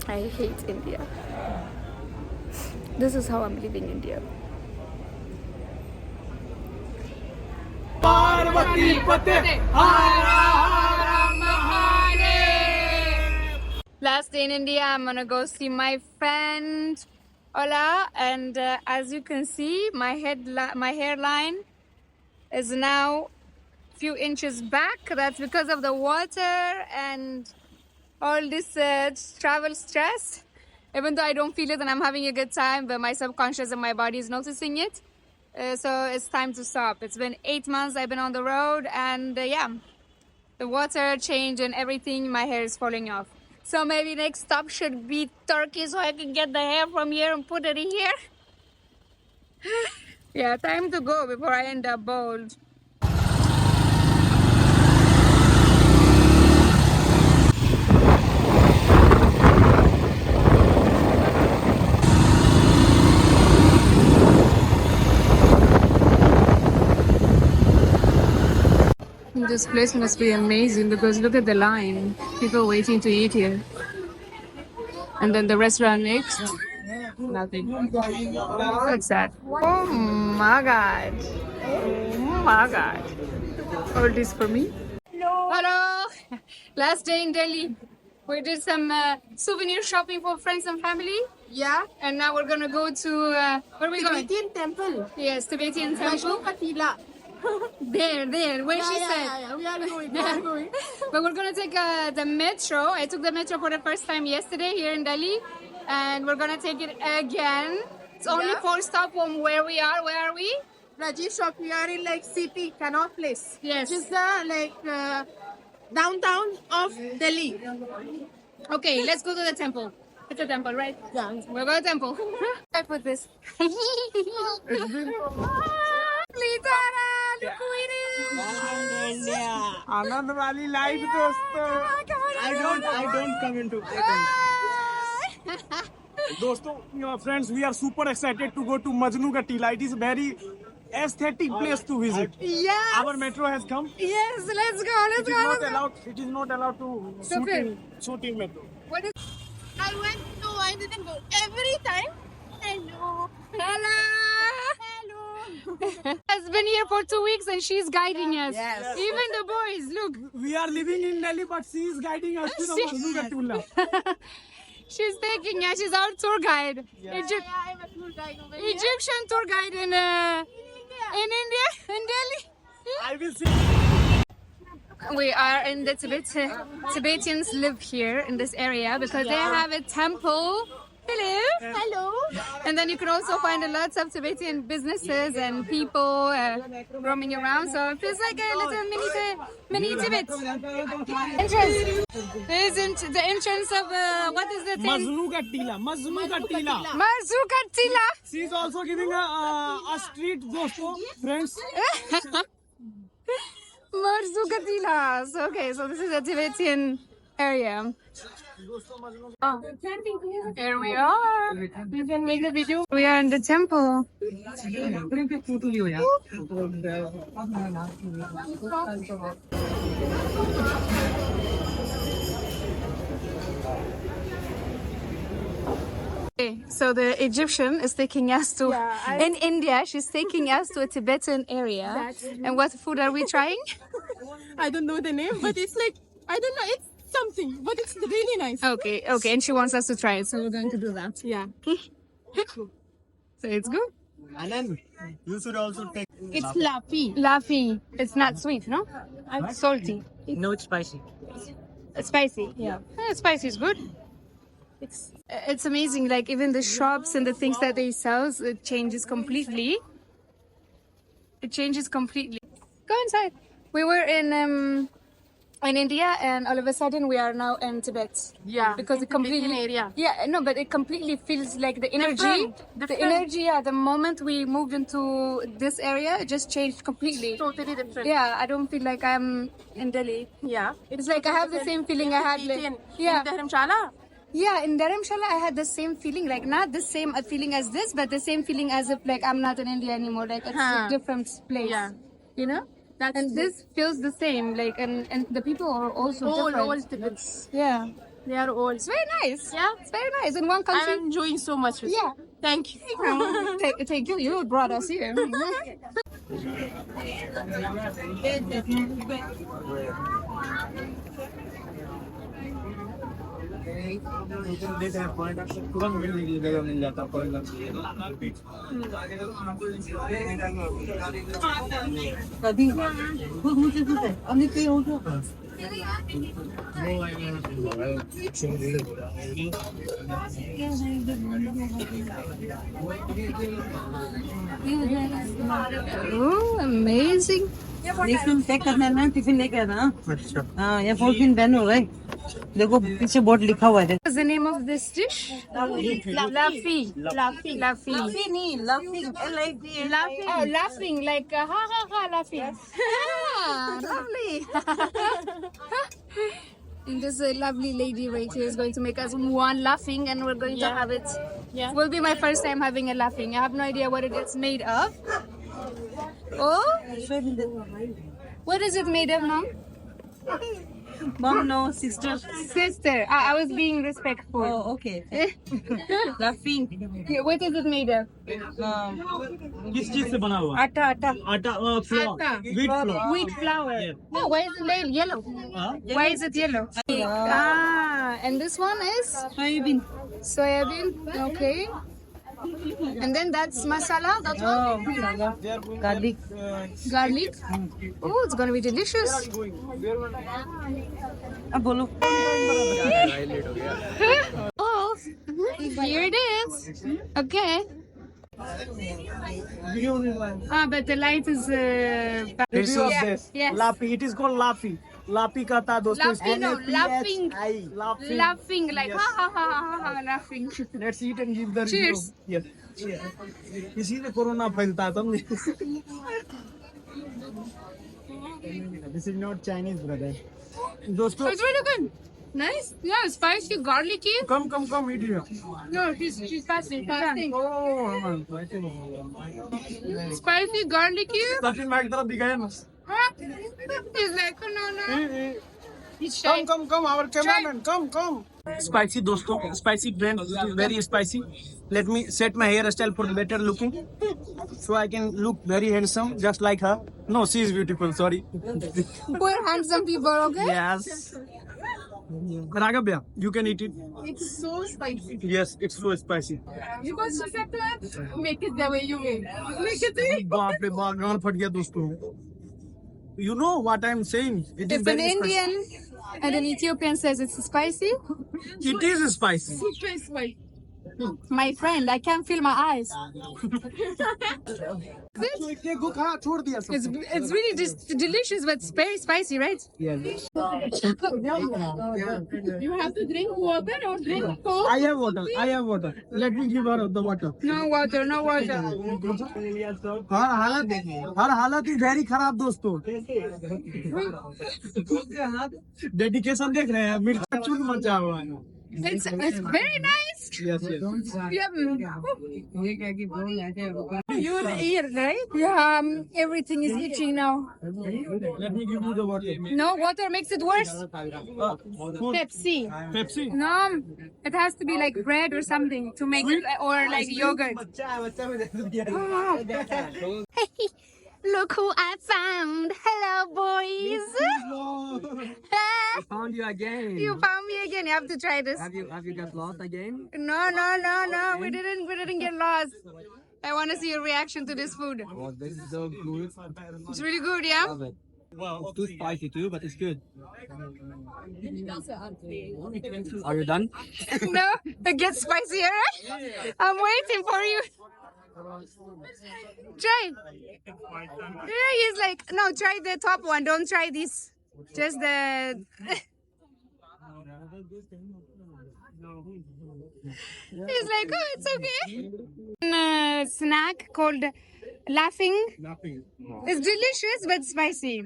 I hate India. This is how I'm leaving India. Last day in India, I'm gonna go see my friend Ola, and as you can see, my hairline is now a few inches back. That's because of the water and all this travel stress. Even though I don't feel it and I'm having a good time, but my subconscious and my body is noticing it. So it's time to stop. It's been 8 months I've been on the road, and yeah, the water change and everything, my hair is falling off. So maybe next stop should be Turkey, so I can get the hair from here and put it in here. Yeah, time to go before I end up bald. This place must be amazing because look at the line. People waiting to eat here. And then the restaurant next. Nothing. What's that? Oh my god. Oh my god. All this for me? Hello. Last day in Delhi. We did some souvenir shopping for friends and family. Yeah. And now we're gonna go to where are we going? Tibetan temple. Yes, Tibetan temple. Katila. There, where she said. Yeah. We are going. But we're gonna take the metro. I took the metro for the first time yesterday here in Delhi, and we're gonna take it again. It's only 4 stops from where we are. Where are we? Rajiv shop. We are in like city, Connaught Place. Yes. Which is the downtown of Delhi. Okay, let's go to the temple. It's a temple, right? Yeah. We're going to the temple. Start with this. Litara, look who it is. आनंद वाली life दोस्तों I don't come into दोस्तों friends, we are super excited to go to Majnu ka Tila. It is very aesthetic place to visit. Yes. Our metro has come. Yes, let's go. It is not allowed to shoot in metro. What is? I didn't go every time. Hello. Has been here for 2 weeks and she's guiding us. Yes. Even the boys, look. We are living in Delhi, but she is guiding us to the Majnu ka Tila. She's taking us. She's our tour guide. I'm a tour guide over here. Egyptian tour guide in India, in Delhi. I will see. We are in the Tibetans live here in this area because they have a temple. Hello. And then you can also find a lot of Tibetan businesses and people roaming around. So it feels like a little mini Tibet. Entrance. This is the entrance of what is the thing? Majnu ka Tila. Marzuka Tila. She is also giving a street dosto friends. Marzuka Tila. So, okay, so this is a Tibetan area. Oh. Here we are. You can make the video. We are in the temple. Okay, so the Egyptian is taking us to in India. She's taking us to a Tibetan area. And what food are we trying? I don't know the name, but it's like I don't know. It's something, but it's really nice. Okay, and she wants us to try it, so we're going to do that. Yeah. So it's good. Anand, you should also take. It's fluffy. Laffy. It's not sweet, no? Salty. No, it's spicy. Spicy. Yeah. Spicy is good. It's amazing. Like even the shops and the things that they sell, it changes completely. It changes completely. Go inside. We were in India, and all of a sudden we are now in Tibet. Yeah. Because it completely area. Yeah, no, but it completely feels like the energy. The energy. Yeah, the moment we moved into this area, it just changed completely. Totally different. Yeah, I don't feel like I'm in Delhi. Yeah. It's like I have the same feeling I had. Like, In Dharamshala. Yeah, in Dharamshala, I had the same feeling, like not the same feeling as this, but the same feeling as if like I'm not in India anymore, like it's a different place. Yeah. You know? And this feels the same, like, and the people are also different. All Tibets. Yeah. They are old. It's very nice. Yeah. It's very nice. In one country. I'm enjoying so much. Yeah. Thank you. Thank you. You brought us here. Oh, amazing. Tiffin pack करना है ना tiffin लेके आना हाँ ये polythene ban हो गए देखो पीछे बोर्ड लिखा हुआ है देखो What's the name of this dish? Laffy. Laffy. नहीं laughing Laughing. Oh, laughing. Like, ha ha ha, laughing. Ah, lovely. And this lovely lady right here is going to make us one laughing, and we're going to have it. Yeah. Will be my first time having a laughing. I have no idea what it is made of. Oh, what is it made of, Mom? mom no sister Sister. I was being respectful. oh okay laughing Yeah, what is it made of? किस चीज से बना हुआ? आटा आटा आटा floor wheat flour Wheat flour. Oh, why is it yellow? Why is it yellow? Ah, and this one is soybean soybean. Okay. And then that's masala. That's one. garlic Garlic. Oh, it's gonna be delicious. अब बोलो Oh, here it is. Okay. Ah, but the light is. This is this. Yes. Laffy. It is called Laffy. Laffy कहता है दोस्तों इसको. Laughing, no, laughing, Laughing. laughing, like ha ha ha ha ha, laughing. Let's eat and give the Cheers. review. Yes. इसी से corona फैलता है तुम. This is not Chinese, brother. दोस्तों. It's really good. Nice. Yeah, spicy, garlicky. Come, eat here. No, she's fasting. Fasting. Oh, Spicy, garlicky. Sachin भाई की तरफ दिखाया ना. Huh? He's like, oh, no. He's shy. Come, our cameraman, come. Spicy, दोस्तों, spicy blend, very spicy. Let me set my hairstyle for better looking, so I can look very handsome, just like her. No, she is beautiful. Sorry. We're handsome people, okay? Yes. Raghav, you can eat it. It's so spicy. Yes, it's so spicy. Because she said to make it the way you make. Make it बाप रे बाप गाल फट गया दोस्तों. You know what I'm saying? It is If an very Indian and an Ethiopian says it's spicy, spicy. It is spicy. spicy. my friend, I can't feel my eyes. छोड़ दिया सब. It's really just delicious, but it's very spicy, right? Yes. You have to drink water or drink coke. I have water. Let me give her the water. No water, no water. हर हालत ही very खराब दोस्तों. Dedication देख रहे हैं. मिर्चा चूर मचा हुआ है. It's very nice. Yes. Yeah. You're here, right? Yeah, everything is itching now. Let me give you the water. No, water makes it worse. Food. Pepsi. No, it has to be like bread or something to make it, or like yogurt. Hey, look who I found. Hello, boys. found you again You found me again. You have to try this. have you got lost again No. We didn't get lost. I want to see your reaction to this food. oh this is so good It's really good, yeah? love it it's too spicy too but it's good are you done No, it gets spicier. I'm waiting for you. Try. Yeah, he's like, no, try the top one. Don't try this. Just the. He's like, oh, it's okay. Snack called laughing. It's delicious but spicy.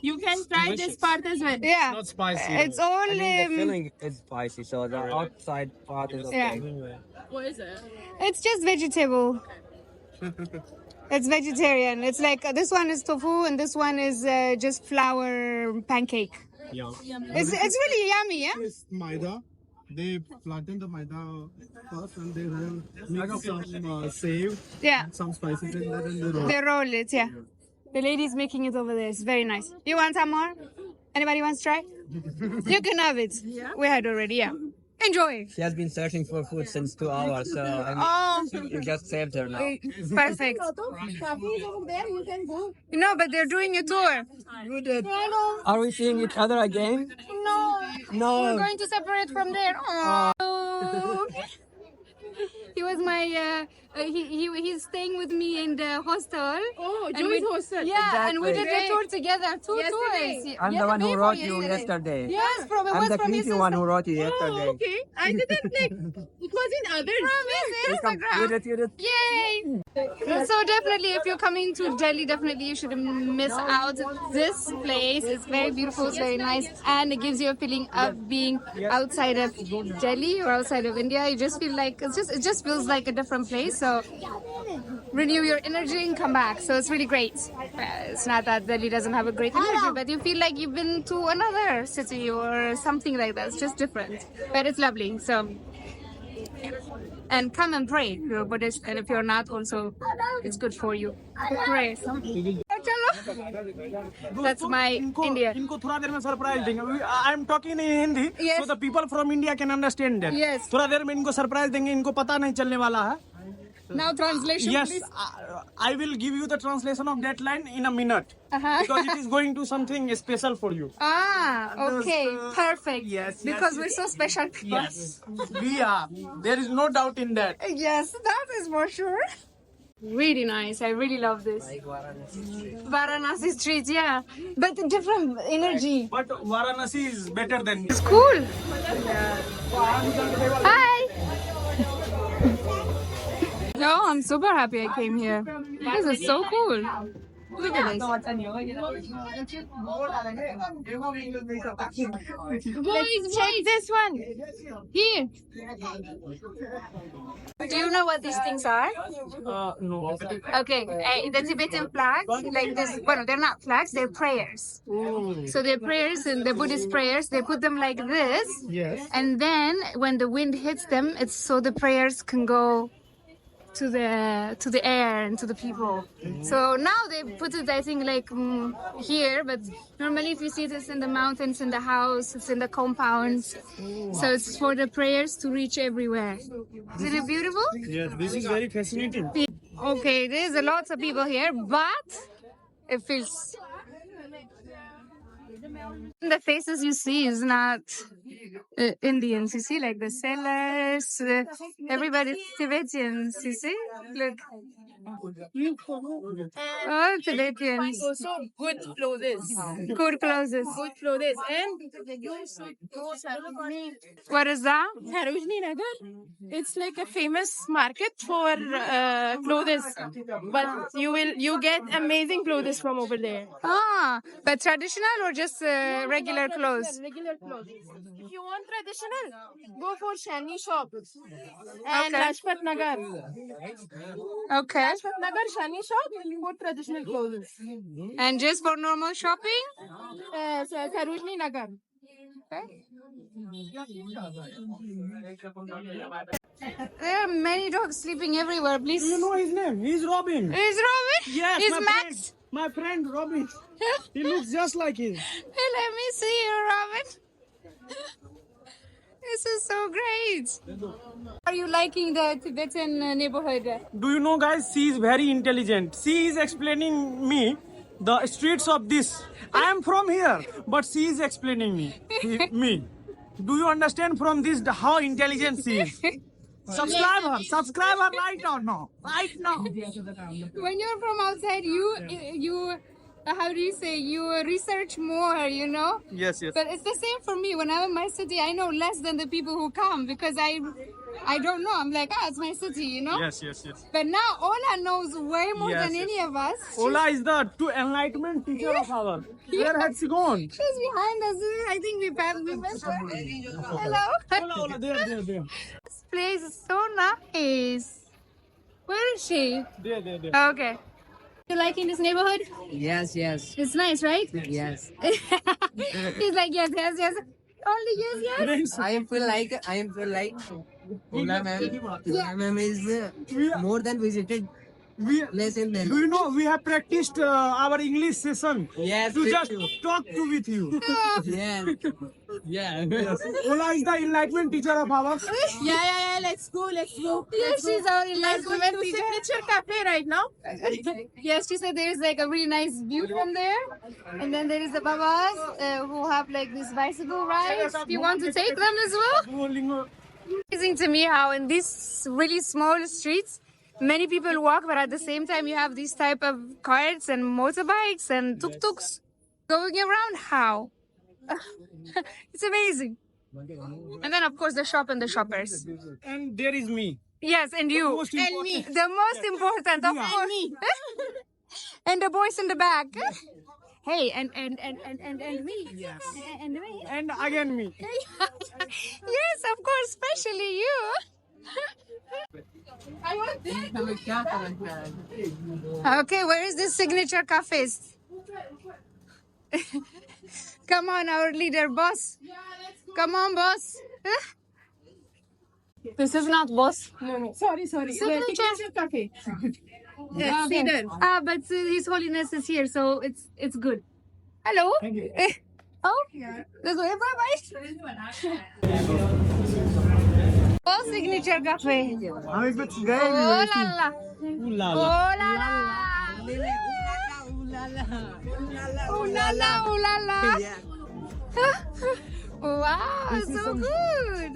You can try this part as well. Yeah. Not spicy. It's all. the filling is spicy so the outside part is okay Yeah. What is it? It's just vegetable. It's vegetarian. It's like this one is tofu and this one is just flour pancake. Yeah. It's really yummy, yeah? It's maida. They flatten the maida first and they roll mix some save, Yeah. some spices in there and they roll. They roll it, yeah. The lady's making it over there. It's very nice. You want some more? Anybody wants to try? You can have it. Yeah. We had already, yeah. Enjoy. She has been searching for food since 2 hours, so you just saved her now. Perfect. You can go. No, but they're doing a tour. You did. Are we seeing each other again? No. No. We're going to separate from there. Oh. He was my he's staying with me in the hostel. Oh, And Joey's we- hostel. Yeah, and we did Exactly. a tour together, two Yesterday. tours. I'm the one who wrote you yesterday. Yes, from it I'm was the from his creepy one who wrote you yesterday. Oh, okay. I didn't like. It was in others. Instagram. You did. Yay! So definitely, if you're coming to Delhi, definitely you should miss out this place. It's very beautiful, it's very nice, and it gives you a feeling of being outside of Delhi or outside of India. You just feel like it just feels like a different place. So renew your energy and come back. So it's really great. It's not that Delhi doesn't have a great energy, but you feel like you've been to another city or something like that. It's just different, but it's lovely. So. And come and pray if you're Buddhist, and if you're not, also it's good for you. Pray. That's my India. इनको थोड़ा देर में surprise देंगे. I am talking in Hindi, Yes. so the people from India can understand that. Yes. थोड़ा देर में इनको surprise देंगे. इनको पता नहीं चलने वाला है. Now translation, Yes, please. I will give you the translation of that line in a minute because it is going to something special for you. Ah, okay, perfect. Yes, Because yes. we're so special people. Yes, we are. There is no doubt in that. Yes, that is for sure. Really nice. I really love this. Varanasi street, yeah. But different energy. But Varanasi is better than It's cool. Hi. No, I'm super happy I came here. This is so cool. Look at this. Boys, check this one. Here. Do you know what these things are? no. Okay, the Tibetan flag, like this. Well, they're not flags; they're prayers. So they're prayers, and the Buddhist prayers. They put them like this, Yes. and then when the wind hits them, it's so the prayers can go to the air and to the people. So now they put it, I think, like here. But normally, if you see this in the mountains, in the house, it's in the compounds. So it's for the prayers to reach everywhere. Isn't it beautiful? Yes, this is very fascinating. Okay, there's a lots of people here, but it feels. The faces you see is not Indians. You see, like the sellers, everybody's Tibetans. You see, look. Oh, Tibetans. Also good clothes. Good clothes. Good clothes. And What is that? Sarojini Nagar, it's like a famous market for clothes. But you get amazing clothes from over there. Ah, but traditional or just regular clothes? Regular clothes. If you want traditional, go for Shani shop. And Okay. Lajpat Nagar. Okay. Lajpat Nagar Shani shop for traditional clothes. And just for normal shopping? Sarojini Nagar. There are many dogs sleeping everywhere. Please. You know his name? He's Robin. Is Robin? Yes, Is my Max? friend. My friend Robin. He looks just like him. Hey, let me see you, Robin. This is so great. Are you liking the Tibetan neighborhood? Do you know, guys? She is very intelligent. She is explaining me the streets of this. I am from here, but she is explaining me. Do you understand from this how intelligent she is? Subscribe her right now. Right now. When you're from outside, you how do you say, you research more, you know? Yes, yes. But it's the same for me. When I'm in my city, I know less than the people who come because I don't know. I'm like, it's my city, you know? Yes, yes, yes. But now Ola knows way more Yes, than yes. any of us. Ola is the enlightenment teacher of ours. Where has she gone? She's behind us. I think we met her. Hello. Ola, there. This place is so nice. Where is she? There. Okay. You liking this neighborhood? Yes, yes, It's nice, right? yes. He's like, yes, yes, yes. Only yes, yes. I feel like Ola ma'am is more than visited place in Do you know we have practiced our English session Yes, to with just you. talk to with you. Yes. Yeah. Ola is the enlightenment teacher of ours. Yeah. Let's go. Yes, she's our Let's go enlightenment to teacher. Signature Cafe right now. Yes, she said there is like a really nice view from there. And then there is the babas who have like this bicycle ride. If you want to take them as well. Amazing to me how in these really small streets, many people walk, but at the same time you have these type of cars and motorbikes and tuk-tuks going around. How? It's amazing. And then of course the shop and the shoppers. And there is me. Yes, and you. Most And important. me. The most important, of Yeah. course. And the boys in the back. Hey, and me. Yes. And me. And again me. Yes, of course, especially you. Okay, where is this signature cafes? Come on, our leader, boss. Come on, boss. This is not boss. No. Sorry. Signature Cafe. Okay. But His Holiness is here, so it's good. Hello. Oh, let's go. Bye. Oh, signature cafe. Oh la la. Oh la la. Ooh la la. Ooh la la. Wow, so good.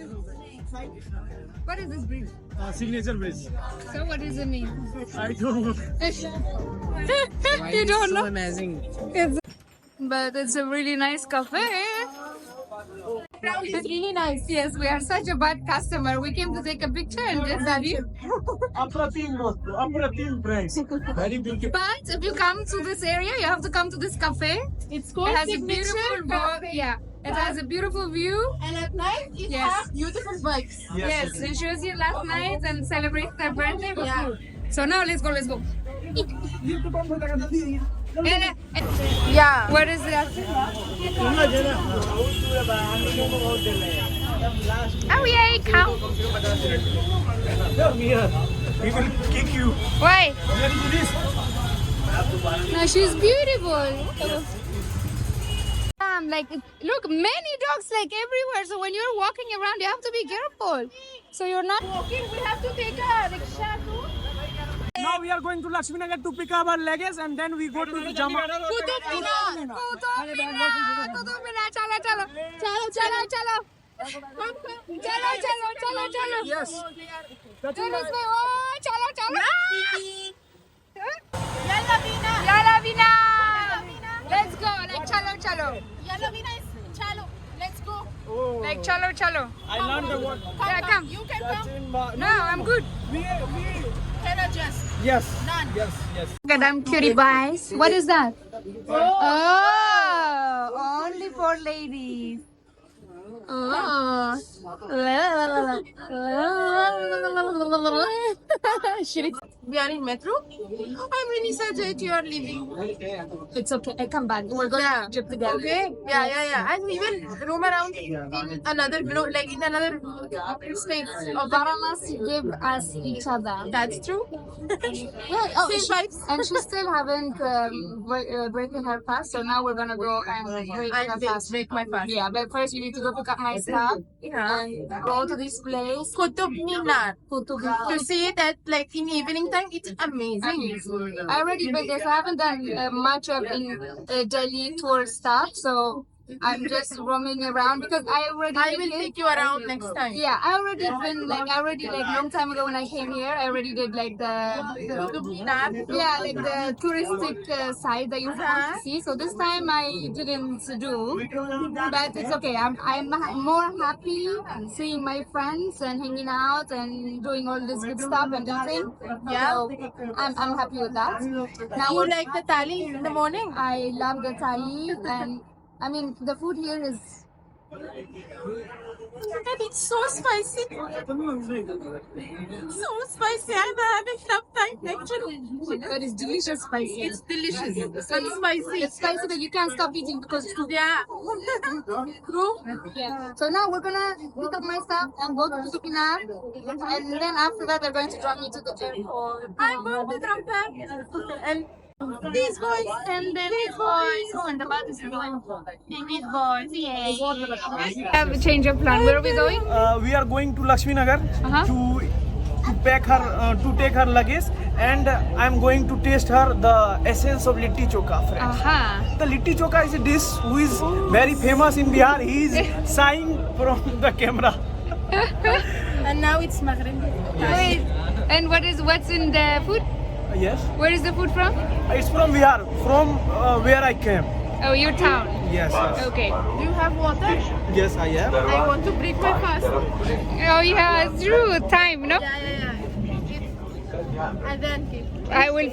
What is this breed? Signature bridge. So what does it mean? I don't know. You don't So know? amazing. But it's a really nice cafe. It's really nice. Yes, we are such a bad customer. We came to take a picture and just daddy. Apratim friends. Very beautiful. But if you come to this area, you have to come to this cafe. It's called It has a Signature beautiful Cafe. yeah. It has a beautiful view. And at night, it Yes. has beautiful vibes. Yes, and she was here last night and celebrated her birthday. Yeah. So now let's go. Yeah. What is that? Oh yeah, cow. We will kick you. Why? Where is this? No, she's beautiful. Like, look, many dogs like everywhere. So when you're walking around, you have to be careful. So you're not Walking, we have to take a rickshaw too. Now we are going to Lakshmi Nagar to pick up our luggage and then we go to the Jama. Kutub Minar. Chalo. Yes. Yalla Vina. Let's go. Like chalo. Yellow Vina is chalo. Let's go. Like chalo. I learned the word. Yeah, come. You can come. No, I'm good. Can adjust. Yes. None. Yes. Goddamn cutie pies. What is that? Oh, only for ladies. Oh. We are in metro. I'm really sad that you are leaving. It's okay. I come back. We're going to trip together. Okay. Yeah. And we will roam around in another in another states of Varanasi gave us each other. That's true. Yeah, oh, Same vibes. and she still haven't breaking her fast, so now we're gonna go and break her fast. break my fast. Yeah, but first you need to go pick up my stuff Yeah. and go to this place. Qutub Minar. Kutubi. To see it at in evening time, it's amazing. I already been there, so I haven't done much of in Delhi tour stuff, so I'm just roaming around because I I will did- take you around next time. Yeah, I already long time ago when I came here, I already did like the Qutub Minar. yeah, like the touristic side that you want to see. So this time I didn't do, but it's okay. I'm more happy seeing my friends and hanging out and doing all this good stuff and dancing. Yeah. So I'm happy with that. Now You like the thali in the morning? I love the thali and I mean the food here is And it's so spicy. So spicy. I'm having some time actually. But it's delicious spicy. It's delicious. It's spicy. It's spicy that you can't stop eating because it's too. Yeah. Yeah. So now we're gonna pick up my stuff and go to Supina, and then after that they're going to drop me to the airport. I'm going to drop them. And these boys. And then these boys. Oh, and the bus is going. These boys. Yay. Have a change of plan. Where are we going? We are going to Lakshmi Nagar Uh-huh. to pack her to take her luggage, and I'm going to taste her the essence of litti chokha, friends. Aha. The litti chokha is a dish who is very famous in Bihar. He is sighing from the camera. And now it's Maghreb. Wait. And what's in the food? Yes, Where is the food from? it's from Bihar, from where I came. Oh, your town. Yes, yes. Okay. Do you have water? Yes, I am. I want to break my fast. Oh yeah, it's true. Time, no? Yeah. And then keep. I will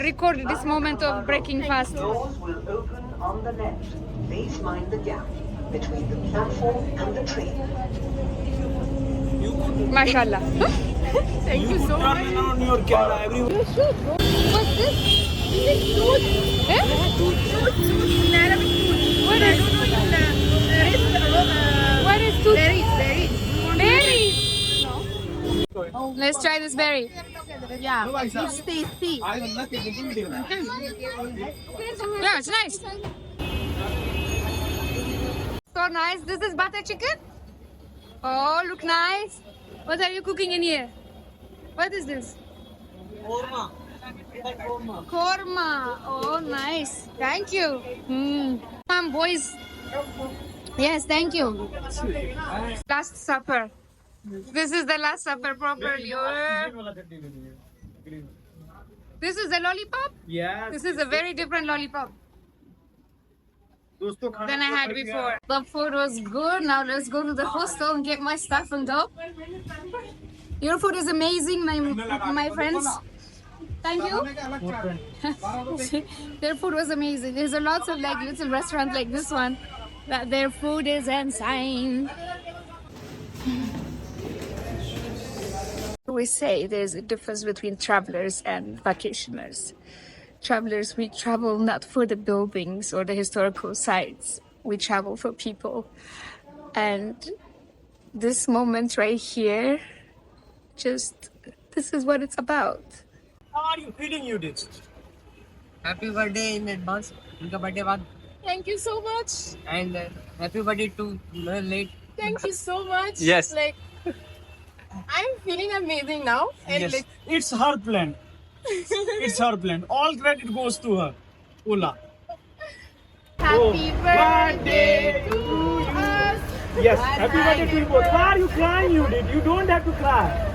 record this moment of breaking fast. Doors will open on the left. Please mind the gap between the platform and the train. Mashallah. Thank you so much. Turn on your camera, everyone. What's this? This is food. Eh? Food. In Arabic food. What I is? don't know there is What is tooth? berries. Berries. Let's try this berry. Yeah. It's tasty. Yeah, it's nice. So nice. This is butter chicken. Oh, look nice. What are you cooking in here? What is this? Korma. Oh, nice. Thank you. Come, boys. Yes, thank you. Last supper. This is the last supper properly. This is a lollipop? Yes. This is a very different lollipop than I had before. The food was good. Now let's go to the hostel and get my stuff and go. Your food is amazing, my friends. Thank you. Their food was amazing. There's a lots of like little restaurants like this one that their food is insane. We say there's a difference between travelers and vacationers. Travelers, we travel not for the buildings or the historical sites. We travel for people. And this moment right here, this is what it's about. How are you feeling, you did? Happy birthday in advance. Unka birthday baad. Thank you so much. And happy birthday to late. Thank you so much. Yes. Like, I'm feeling amazing now. And Yes. like, It's her plan. It's her plan. All credit goes to her. Ola. happy birthday to us. Yes, happy birthday to you both. Why are you crying, you did? You don't have to cry.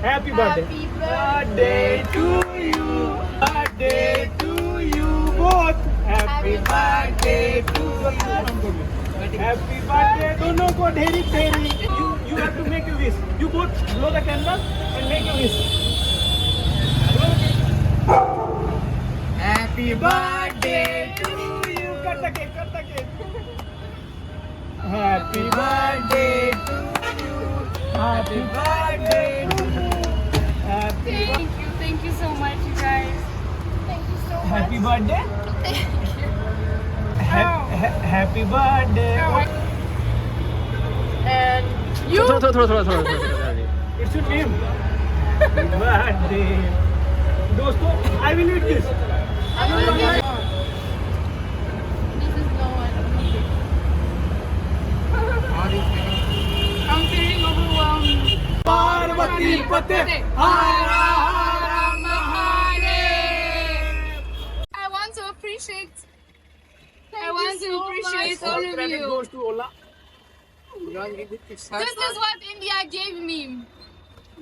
Happy birthday. Happy Birthday to you. Birthday to you both. Happy birthday to you. Happy birthday. दोनों को ढेरी ढेरी. You have to make a wish. You both blow the candle and make a wish. Happy birthday to you. Cut the cake. Cut the cake. Happy birthday to you. Happy birthday to you. Happy Thank you so much, you guys. Happy birthday. Happy birthday. And you. It's your name. Happy birthday. दोस्तों, I will eat this. This is no one. I'm feeling overwhelmed. Parvati पते हरा हरा Mahadev. I want to appreciate all of Credit you. goes to Ola. This is what India gave me.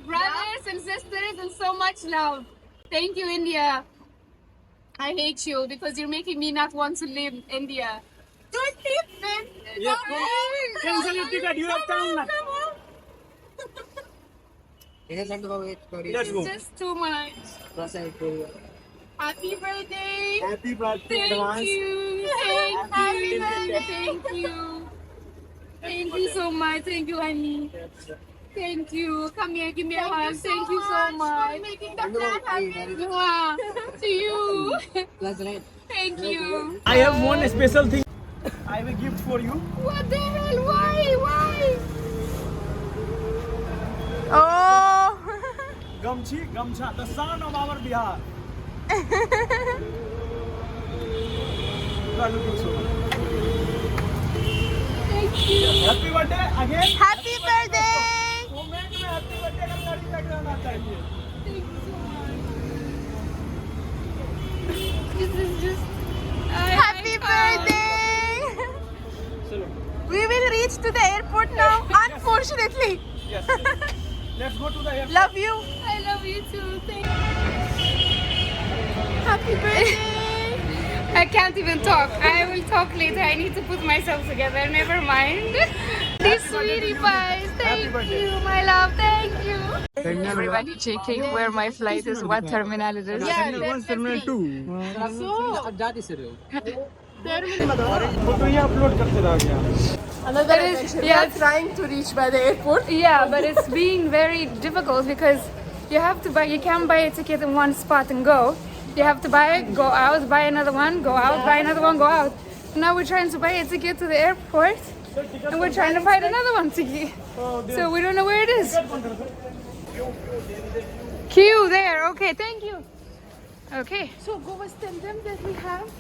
Brothers and sisters and so much love. Thank you, India. I hate you because you're making me not want to live in India. Don't hit me. Yes, cancel your ticket. You have time now. Let's go. Let's go. It's just too much. Happy birthday. Happy birthday. Thank you. Thank you. Thank you. Thank you so much. Thank you, honey. Thank you. Come here, give me a hug. Thank you so much. Making the plan happen. Wow. To you. That's right. Thank you. I have one special thing. I have a gift for you. What the hell? Why? Why? Oh. Gamchi, Gamcha, the son of our Bihar. You are looking so good. Thank you. Happy birthday again. Happy birthday. Moment में happy birthday का गाड़ी लग जाना चाहिए. Thank you so much. This is just. Happy birthday. We will reach to the airport now, unfortunately. Yes. Let's go to the airport. Love you. I love you too. Thank Happy birthday. I can't even talk. I will talk later. I need to put myself together. Never mind. These sweetie pies. Thank you, my love. Thank you. Everybody checking where my flight is, what terminal it is. Terminal 2. Photo ये upload करते रह गया. Another adventure. We are trying to reach by the airport. Yeah, but it's being very difficult because you have to buy. You can't buy a ticket in one spot and go. You have to buy it, go out, buy another one, go out, buy another one, go out. Now we're trying to buy a ticket to the airport, and we're trying to find another one ticket. So we don't know where it is. Queue there. Okay, thank you. Okay. So go and tell them that we have.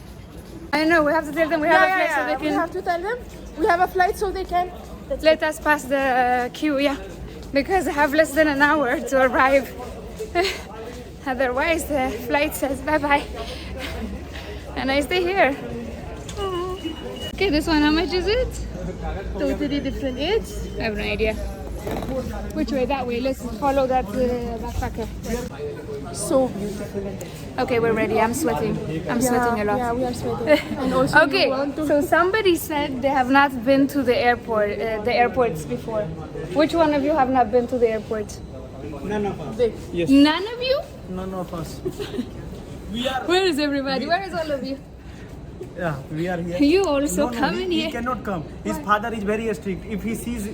I know we have to tell them we have a flight so they We can have to tell them we have a flight so they can. let us pass the queue. Yeah, because I have less than an hour to arrive. Otherwise, the flight says bye bye, and I stay here. Okay, this one, how much is it? Totally different age. I have no idea. Which way? That way. Let's follow that backpacker. So beautiful. Okay, we're ready. I'm sweating. I'm sweating a lot. Yeah, we are sweating. And also Okay, you want to. so somebody said they have not been to the airport, the airports before. Which one of you have not been to the airport? None of us. Yes. None of you? None of us. We are. Where is everybody? Where is all of you? Yeah, we are here. You also No, come in he here. cannot come. His father is very strict. If he sees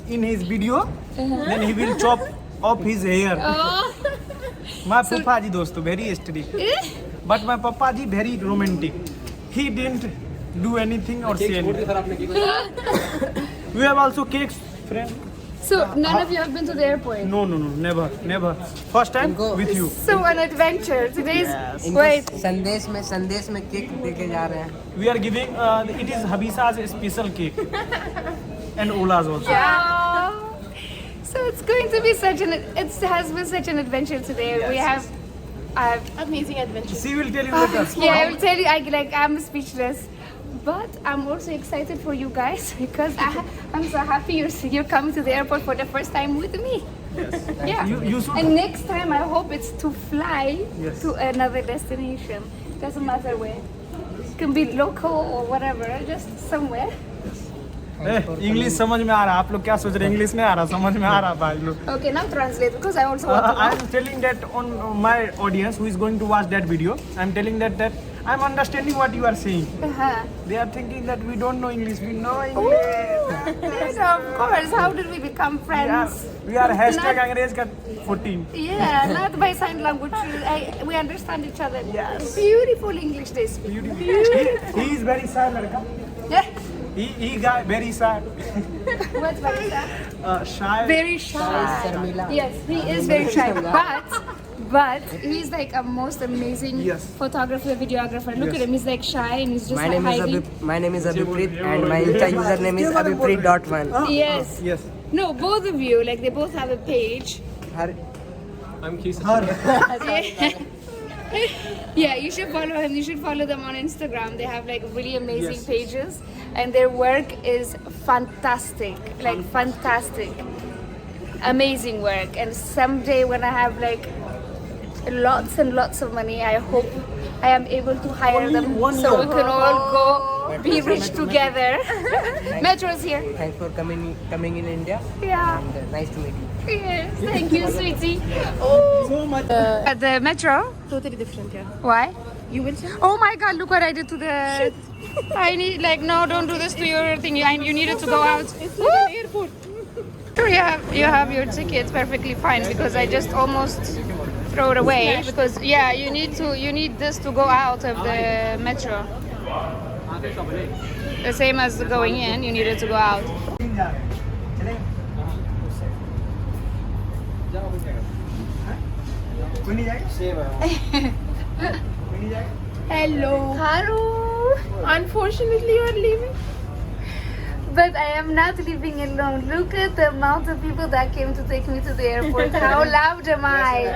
in his video, then he will chop off his hair. Oh. My papa ji dosto very strict. But my papa ji very romantic. He didn't do anything or say anything. We have also cakes, friend. So none of you have been to the airport? No, never. First time with you. So an adventure. Today's इनको wait. संदेश में cake देके जा रहे हैं. We are giving, it is Habisa's special cake. And Ola's also. Yeah. So it's going to be such an. It has been such an adventure today. We have. Amazing adventure. She will tell you later. Yeah, I will tell you. I'm speechless. But I'm also excited for you guys because I'm so happy you're coming to the airport for the first time with me. Yes. Yeah. You should. And next time I hope it's to fly Yes. to another destination. Doesn't matter where. It can be local or whatever, just somewhere. English समझ में आ रहा. आप लोग क्या सोच रहे हैं? English नहीं आ रहा, समझ में आ रहा भाई लोग. Okay, now translate because I also want to I know. am telling that on my audience who is going to watch that video. I am telling that I am understanding what you are saying. Uh-huh. They are thinking that we don't know English. We know English. Yes, of course. How did we become friends? We are hashtag अंग्रेज का 14. Yeah, not by sign language. We understand each other. Yes. Beautiful English they speak. He is very shy लड़का. Yeah. He guy very shy. What's very shy? Shy. Very shy. Yes, he is very shy. But he's like a most amazing Yes. photographer, videographer. Look at him. He's like shy and he's just My like name is hiding. My name is Abhipreet and my Insta username is abhipreet.1. Yes. Yes. No, both of you. Like they both have a page. Yeah, you should follow him. You should follow them on Instagram. They have like really amazing Yes. pages, and their work is fantastic. Like fantastic, amazing work. And someday when I have like lots and lots of money, I hope I am able to hire them so we can all go be rich together. Metro's here. Thanks for coming in India Yeah. and nice to meet you. Yes. Thank you, sweetie. So much. At the metro. Totally different, yeah. Why? You will see. Oh my God! Look what I did to the I need like no, don't do this to your thing. You needed to go out. It's like an airport. Sure, you have your ticket perfectly fine because I just almost throw it away because yeah, you need this to go out of the metro. The same as going in, you needed to go out. Hello. Hello. Unfortunately, you are leaving. But I am not leaving alone. Look at the amount of people that came to take me to the airport. How loud am I?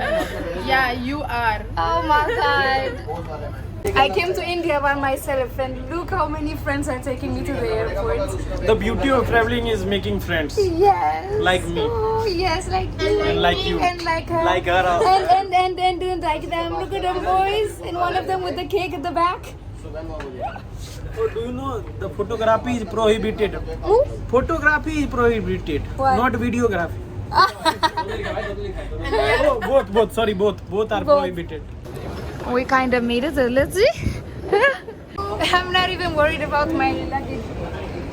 Yeah, you are. Oh my god. I came to India by myself and look how many friends are taking me to the airport. The beauty of traveling is making friends. Yes. Like me. Oh, yes, like you. And like you. And like her. Like her also. And like them. Look at them boys. And one of them with the cake at the back. Oh, do you know the photography is prohibited? Ooh. Photography is prohibited, Why? not videography. Oh, both. Sorry, both are prohibited. We kind of made it, so let's see. I'm not even worried about my luggage.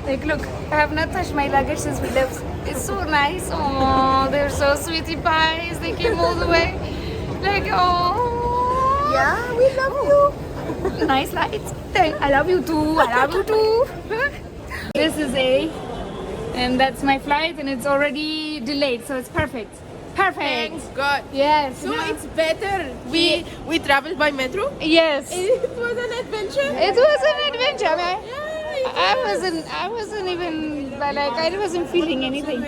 Like, look, I have not touched my luggage since we left. It's so nice. Oh, they're so sweetie pies. They came all the way. Like, oh. Yeah, we love you. Nice lights. I love you too. I love you too. This is A, and that's my flight, and it's already delayed, so it's perfect. Perfect. Thanks God. Yes. So it's better. We traveled by metro. Yes. It was an adventure. It was an adventure, man. Yeah, I wasn't even like I wasn't feeling anything.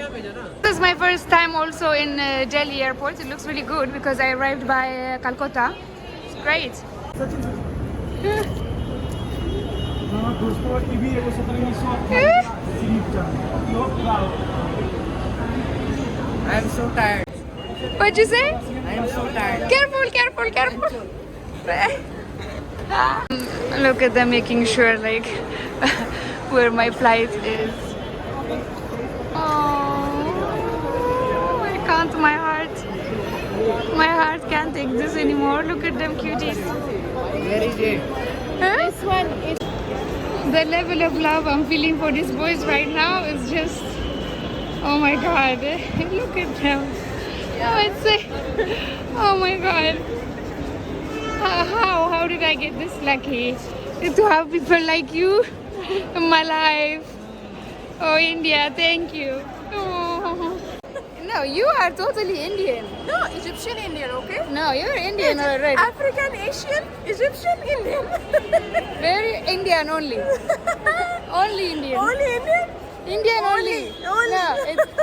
This is my first time also in Delhi airport. It looks really good because I arrived by Calcutta. It's great. I'm so tired. What'd you say? I am so tired. Careful. Look at them making sure like where my flight is. Oh, I can't. My heart can't take this anymore. Look at them cuties. Very good. Huh? This one is the level of love I'm feeling for these boys right now is just, oh my god. Look at them. Oh my god. How did I get this lucky to have people like you in my life? Oh India, thank you. Oh. No, you are totally Indian. No, Egyptian Indian, okay? No, you're Indian already. African, Asian, Egyptian, Indian. Very Indian only. Only Indian. Only Indian? Indian only. Only. No,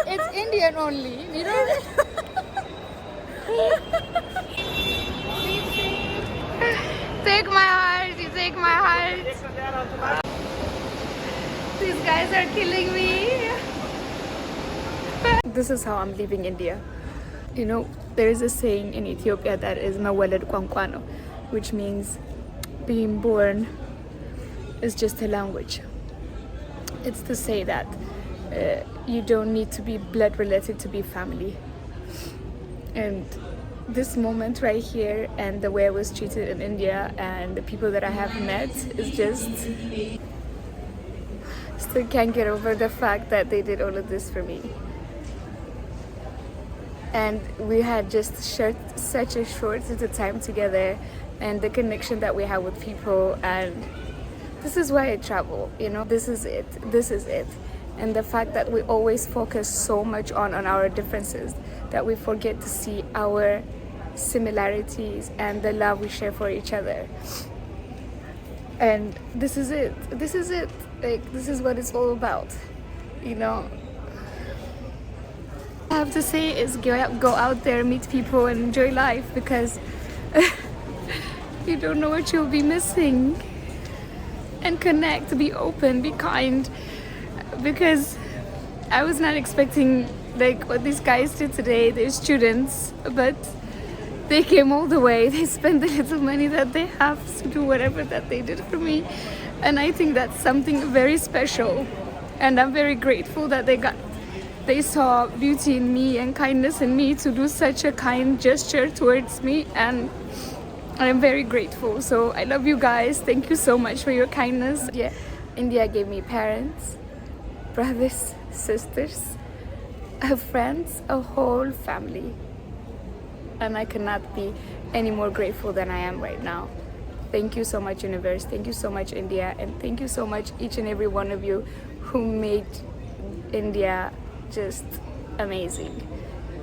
it's Indian only. You know? Take my heart. You take my heart. These guys are killing me. This is how I'm leaving India. You know, there is a saying in Ethiopia that is Mawalad Kwankwano, which means being born is just a language. It's to say that you don't need to be blood related to be family. And this moment right here and the way I was treated in India and the people that I have met is just... Still can't get over the fact that they did all of this for me. And we had just shared such a short time together and the connection that we have with people, and this is why I travel, you know, this is it. And the fact that we always focus so much on our differences that we forget to see our similarities and the love we share for each other. And this is it. Like, this is what it's all about, you know. I have to say is go out there, meet people and enjoy life, because you don't know what you'll be missing. And connect, be open, be kind, because I was not expecting like what these guys did today. They're students, but they came all the way. They spent the little money that they have to do whatever that they did for me, and I think that's something very special, and I'm very grateful that they saw beauty in me and kindness in me to do such a kind gesture towards me. And I'm very grateful. So I love you guys. Thank you so much for your kindness. Yeah, India gave me parents, brothers, sisters, friends, a whole family. And I cannot be any more grateful than I am right now. Thank you so much, universe. Thank you so much, India. And thank you so much, each and every one of you who made India just amazing.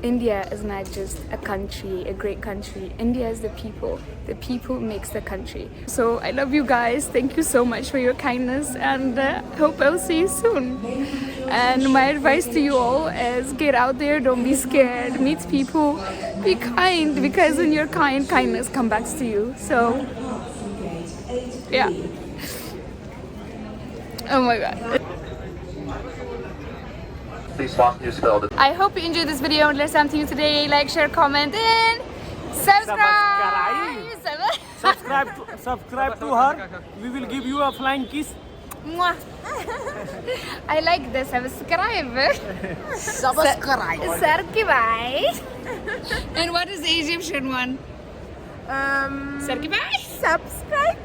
India is not just a country, a great country. India is the people. The people makes the country. So I love you guys. Thank you so much for your kindness, and hope I'll see you soon. And my advice to you all is get out there, don't be scared, meet people, be kind, because when you're kind, kindness comes back to you. So yeah. Oh my god. Please fasten your seatbelt. I hope you enjoyed this video and learned something new today. Like, share, comment, and subscribe. Subscribe to her. We will give you a flying kiss. Mwah. I like the subscribe. Subscribe. And what is the Egyptian one? Subscribe.